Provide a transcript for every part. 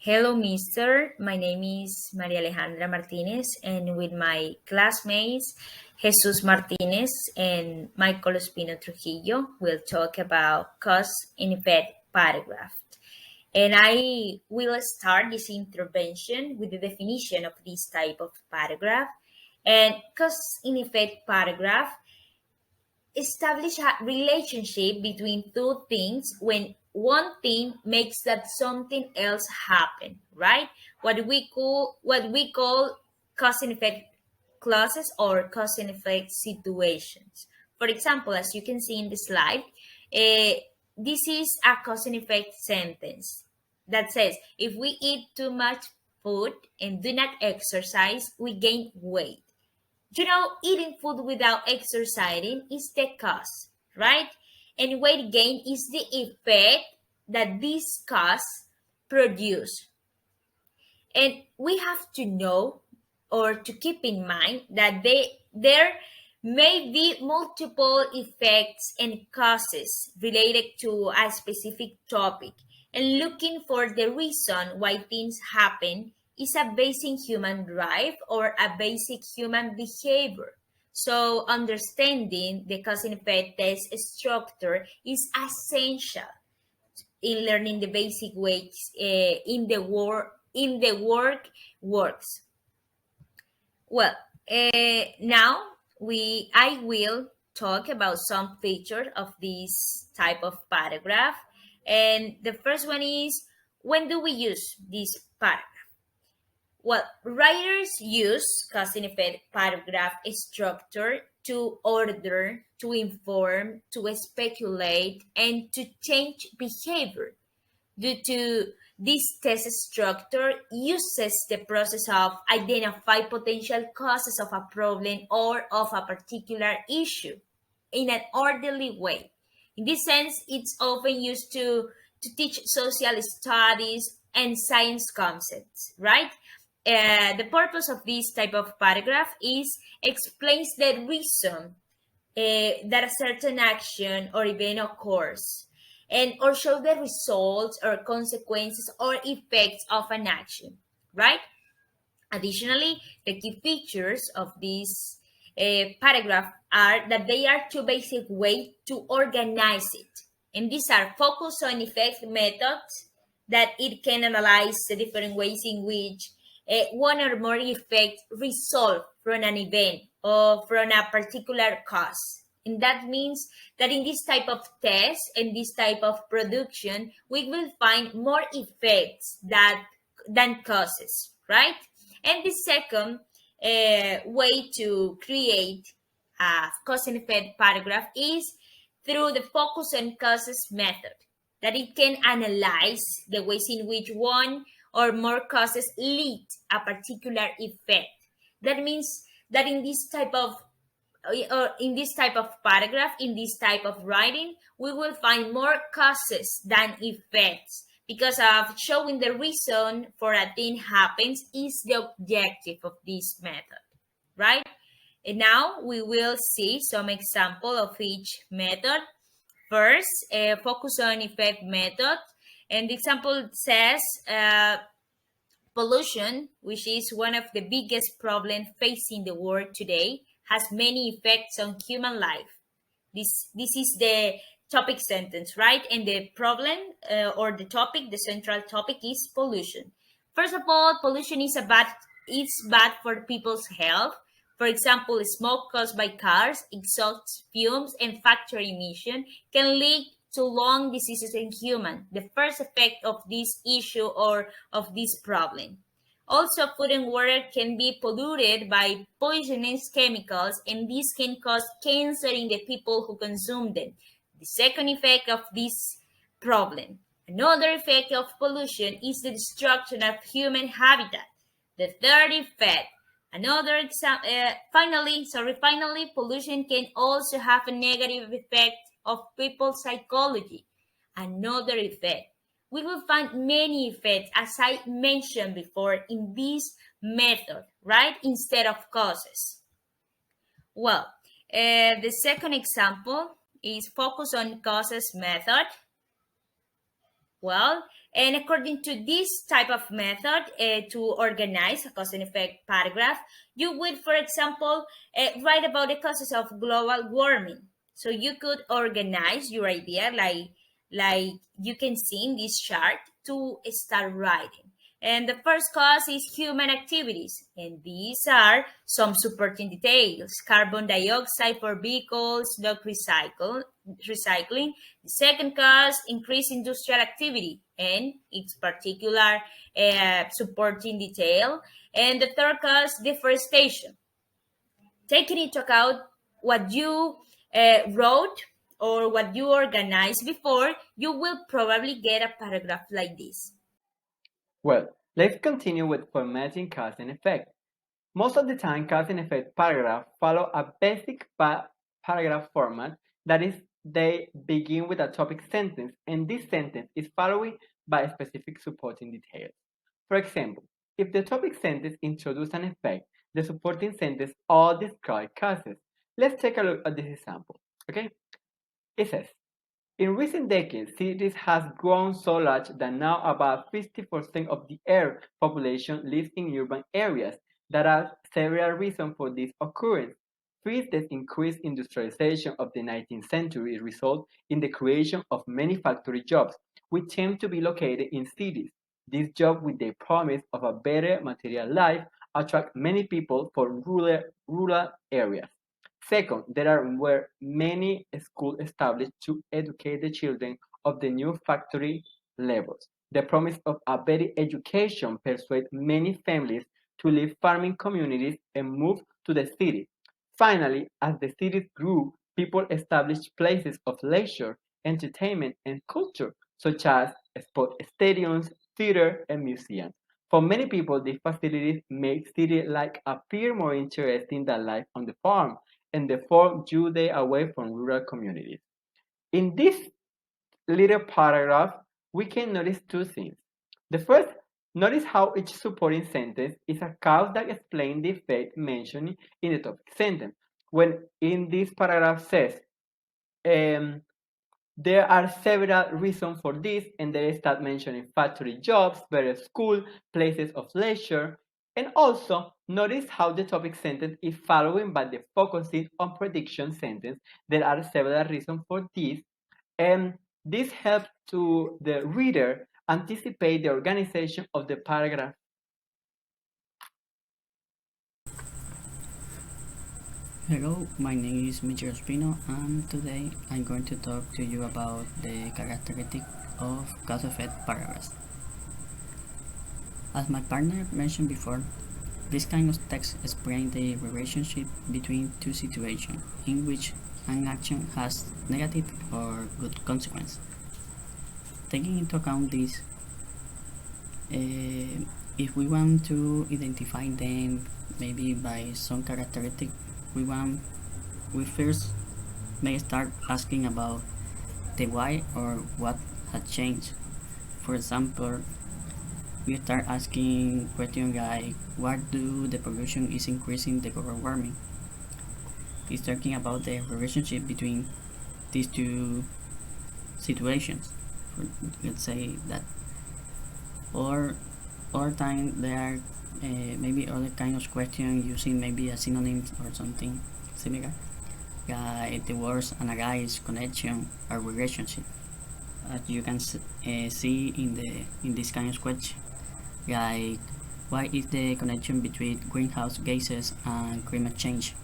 Hello, Mister. My name is Maria Alejandra Martinez, and with my classmates, Jesus Martinez and Michael Espino Trujillo, we'll talk about cause and effect paragraph. And I will start this intervention with the definition of this type of paragraph. And cause and effect paragraph establish a relationship between two things when one thing makes that something else happen, right? What we call cause and effect clauses or cause and effect situations. For example, as you can see in the slide, uh, this is a cause and effect sentence that says if we eat too much food and do not exercise, we gain weight. Eating food without exercising is the cause, right? And weight gain is the effect that this cause produce. And we have to know or to keep in mind that there may be multiple effects and causes related to a specific topic. And looking for the reason why things happen is a basic human drive or a basic human behavior. So understanding the cause and effect test structure is essential in learning the basic ways in the work works. Well, now I will talk about some features of this type of paragraph, and the first one is, when do we use this paragraph? Well, writers use cause and effect paragraph structure to order, to inform, to speculate, and to change behavior. Due to this test structure uses the process of identify potential causes of a problem or of a particular issue in an orderly way. In this sense, it's often used to teach social studies and science concepts, right? The purpose of this type of paragraph is explains the reason that a certain action or event occurs and or show the results or consequences or effects of an action, right? Additionally, the key features of this paragraph are that they are two basic ways to organize it. And these are focus on effect methods that it can analyze the different ways in which one or more effects result from an event or from a particular cause. And that means that in this type of test and this type of production, we will find more effects than causes, right? And the second way to create a cause and effect paragraph is through the focus on causes method, that it can analyze the ways in which one or more causes lead a particular effect. That means that in this type of paragraph, in this type of writing, we will find more causes than effects because of showing the reason for a thing happens is the objective of this method, right? And now we will see some example of each method. First, focus on effect method. And the example says pollution, which is one of the biggest problems facing the world today, has many effects on human life. This is the topic sentence, right? And the problem or the topic, the central topic is pollution. First of all, pollution is bad for people's health. For example, smoke caused by cars, exhaust fumes, and factory emission can lead to lung diseases in humans. The first effect of this issue or of this problem. Also, food and water can be polluted by poisonous chemicals, and this can cause cancer in the people who consume them. The second effect of this problem. Another effect of pollution is the destruction of human habitat. The third effect. Finally, pollution can also have a negative effect of people's psychology. Another effect. We will find many effects, as I mentioned before, in this method, right? Instead of causes. Well, the second example is focus on causes method. Well, and according to this type of method to organize a cause and effect paragraph, you would, for example, write about the causes of global warming. So you could organize your idea like you can see in this chart to start writing. And the first cause is human activities, and these are some supporting details: carbon dioxide for vehicles, recycling. The second cause, increased industrial activity, and its particular supporting detail. And the third cause, deforestation. Taking into account what you wrote or what you organized before, you will probably get a paragraph like this. Well, let's continue with formatting cause and effect. Most of the time, cause and effect paragraphs follow a basic paragraph format. That is, they begin with a topic sentence, and this sentence is followed by specific supporting details. For example, if the topic sentence introduces an effect, the supporting sentence all describe causes. Let's take a look at this example. Okay, it says, in recent decades, cities have grown so large that now about 50% of the Earth population lives in urban areas. There are several reasons for this occurrence. First, the increased industrialization of the 19th century resulted in the creation of many factory jobs, which tend to be located in cities. These jobs, with the promise of a better material life, attract many people from rural areas. Second, were many schools established to educate the children of the new factory levels. The promise of a better education persuaded many families to leave farming communities and move to the city. Finally, as the cities grew, people established places of leisure, entertainment, and culture, such as sport stadiums, theater, and museums. For many people, these facilities make city life appear more interesting than life on the farm, and therefore drew them away from rural communities. In this little paragraph, we can notice two things. The first, notice how each supporting sentence is a cause that explains the effect mentioned in the topic sentence. When in this paragraph says, um, there are several reasons for this, and they start mentioning factory jobs, better school, places of leisure, and also notice how the topic sentence is following by the focusing on prediction sentence. There are several reasons for this, and this helps to the reader anticipate the organization of the paragraph. Hello, my name is Miguel Espino, and today I'm going to talk to you about the characteristic of cause-effect paragraphs. As my partner mentioned before, this kind of text explains the relationship between two situations in which an action has negative or good consequence. Taking into account this, if we want to identify them maybe by some characteristic, we first may start asking about the why or what had changed. For example, we start asking questions like why do the pollution is increasing the global warming? It's talking about the relationship between these two situations. Let's say that, or other time there are maybe other kind of question using maybe a synonym or something similar, like the words analyze, connection, or relationship. As you can see in this kind of question, like what is the connection between greenhouse gases and climate change?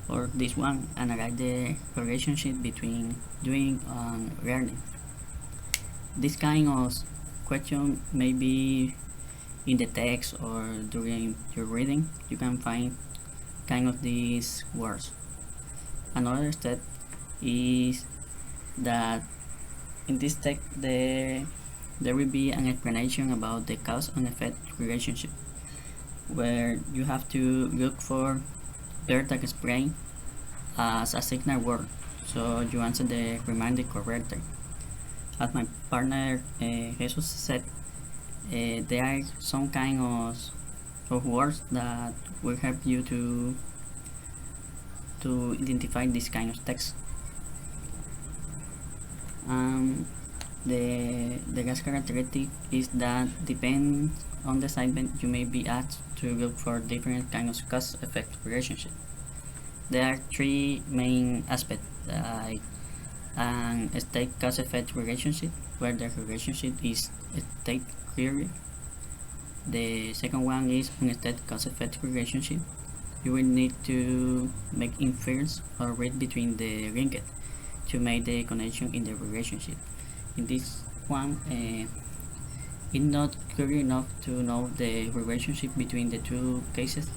Or this one, analyze the relationship between doing and learning. This kind of question may be in the text or during your reading. You can find kind of these words. Another step is that in this text there will be an explanation about the cause and effect relationship, where you have to look for verbs that explain as a signal word, so you answer the reminder correctly. As my partner Jesus said, there are some kind of words that will help you to identify this kind of text. The last characteristic is that depending on the assignment, you may be asked to look for different kinds of cause-effect relationship. There are three main aspects, like an state cause-effect relationship, where the relationship is state query. The second one is unstate cause-effect relationship. You will need to make inference or read between the linked to make the connection in the relationship. In this one, it's not clear enough to know the relationship between the two cases,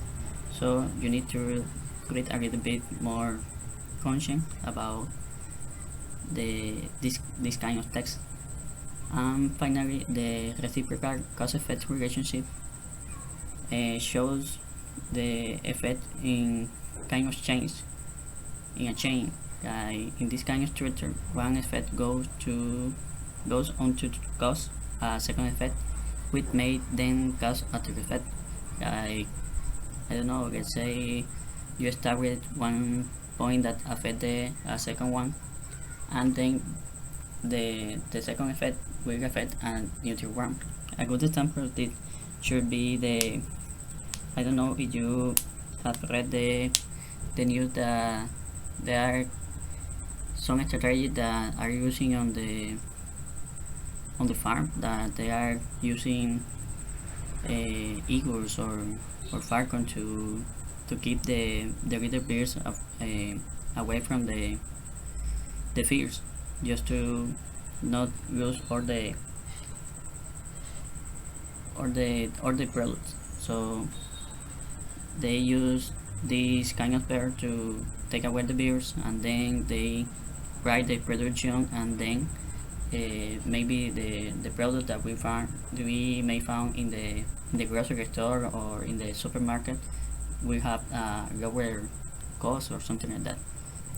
so you need to create a little bit more conscious about this kind of text. And finally, the reciprocal cause-effect relationship shows the effect in kind of change in a chain. In this kind of structure, one effect goes on to cause a second effect, which may then cause a third effect. Like, I don't know, let's say you start with one point that affect the second one, and then the second effect will affect a neutral one. A good example of this should be I don't know if you have read the news that there are some strategies that are using on the farm, that they are using eagles or falcon to keep the little birds away from the fields, just to not lose all the products. So they use this kind of bird to take away the birds, and then they write the production, and then maybe the product that we may found in the grocery store or in the supermarket will have a lower cost or something like that.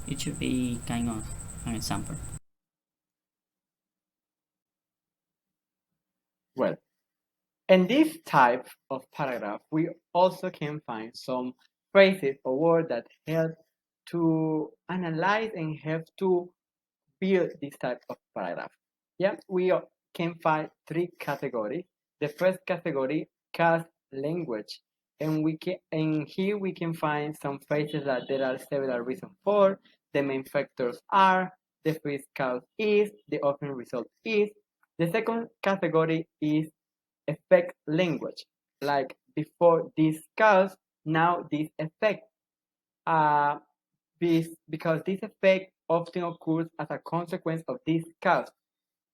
It should be kind of an example. Well, in this type of paragraph, we also can find some phrases or words that help to analyze and help to build this type of paragraph. Yeah, we can find three categories. The first category, cast language, and here we can find some phrases that there are several reasons for. The main factors are, the first cause is, the often result is. The second category is effect language, like before this cause, now this effect. Uh, because this effect often occurs as a consequence of this cause.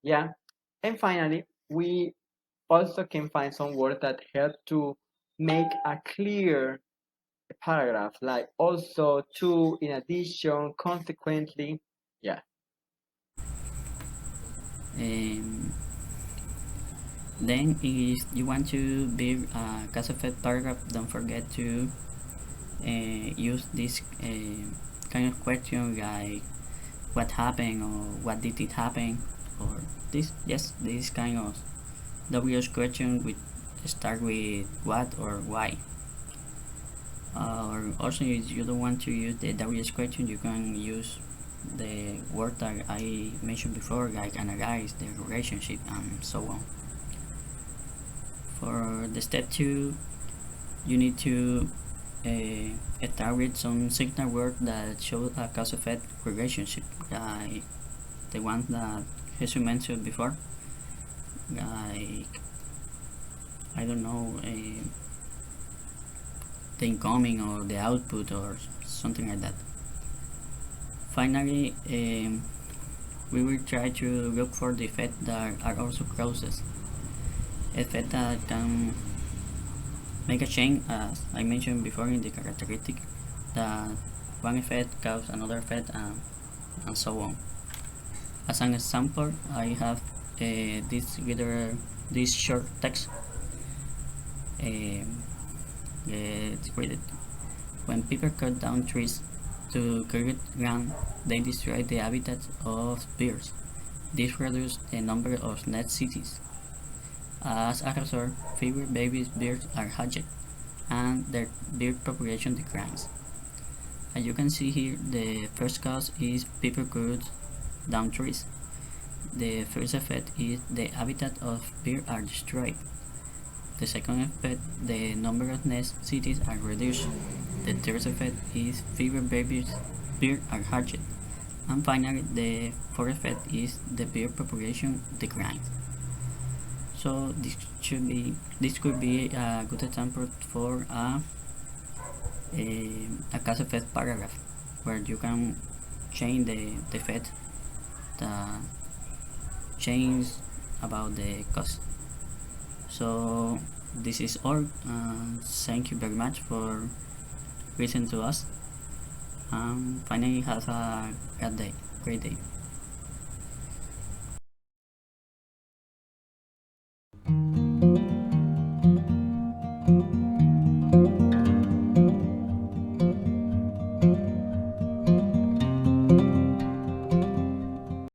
Yeah. And finally, we also can find some words that help to make a clear paragraph, like also, to, in addition, consequently. Yeah. Um, then, if you want to build a cause-effect paragraph, don't forget to use this kind of question, like what happened or what did it happen, or this kind of WH question which start with what or why. Or also, if you don't want to use the WH question, you can use the word that I mentioned before, like analyze the relationship and so on. For the step 2, you need to start with some signal word that show a cause-effect relationship, like the one that Jesus mentioned before, like, I don't know, the incoming or the output or something like that. Finally, we will try to look for the effects that are also clauses. Effect that can make a change, as I mentioned before in the characteristic, that one effect causes another effect, and so on. As an example, I have this short text. Let's read it. When people cut down trees to create ground, they destroy the habitats of birds. This reduces the number of net cities. As a result, fewer baby birds are hatched, and their bird population declines. As you can see here, the first cause is people cut down trees. the first effect is the habitat of birds are destroyed. The second effect, the number of nest cities are reduced. The third effect is fewer babies birds are hatched. And finally, the fourth effect is the bird population declines. So this could be a good example for a cause effect paragraph where you can change the effect, the change about the cause. So this is all. Thank you very much for listening to us. Finally, have a great day.